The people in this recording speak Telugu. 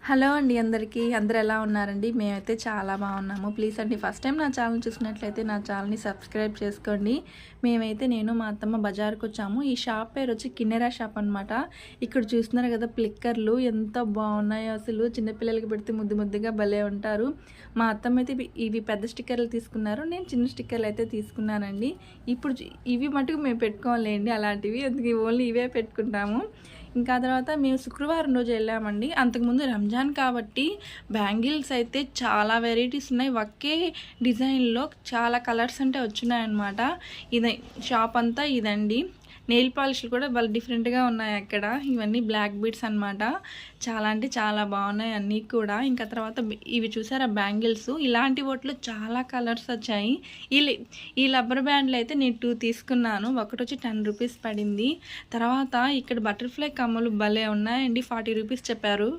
హలో అండి అందరికీ. అందరూ ఎలా ఉన్నారండి? మేమైతే చాలా బాగున్నాము. ప్లీజ్ అండి ఫస్ట్ టైం నా ఛానల్ చూసినట్లయితే నా ఛానల్ని సబ్స్క్రైబ్ చేసుకోండి. నేను మా అత్తమ్మ బజార్కి వచ్చాము. ఈ షాప్ పేరు వచ్చి కిన్నెరా షాప్ అనమాట. ఇక్కడ చూస్తున్నారు కదా ఫ్లిక్కర్లు ఎంత బాగున్నాయో అసలు. చిన్నపిల్లలకి పెడితే ముద్దు ముద్దుగా భలే ఉంటారు. మా అత్తమ్మ అయితే ఇవి పెద్ద స్టిక్కర్లు తీసుకున్నారు, నేను చిన్న స్టిక్కర్లు అయితే తీసుకున్నానండి. ఇప్పుడు ఇవి మటుకు మేము పెట్టుకోవాలండి అలాంటివి, అందుకే ఓన్లీ ఇవే పెట్టుకుంటాము. ఇంకా తర్వాత మేము శుక్రవారం రోజు వెళ్ళామండి. అంతకుముందు రంజాన్ కాబట్టి బ్యాంగిల్స్ అయితే చాలా వెరైటీస్ ఉన్నాయి. ఒకే డిజైన్లో చాలా కలర్స్ అంటే వచ్చినాయన్నమాట. ఇది షాప్ అంతా ఇదండి. నెయిల్ పాలిష్లు కూడా చాలా డిఫరెంట్గా ఉన్నాయి అక్కడ. ఇవన్నీ బ్లాక్ బీడ్స్ అనమాట. చాలా అంటే చాలా బాగున్నాయి అన్నీ కూడా. ఇంకా తర్వాత ఇవి చూసారా బ్యాంగిల్స్, ఇలాంటి వాటిలో చాలా కలర్స్ వచ్చాయి. ఈ రబ్బర్ బ్యాండ్లు అయితే నేను 2 తీసుకున్నాను. ఒకటి వచ్చి 10 రూపీస్ పడింది. తర్వాత ఇక్కడ బటర్ఫ్లై కమ్మలు భలే ఉన్నాయండి, 40 రూపీస్ చెప్పారు.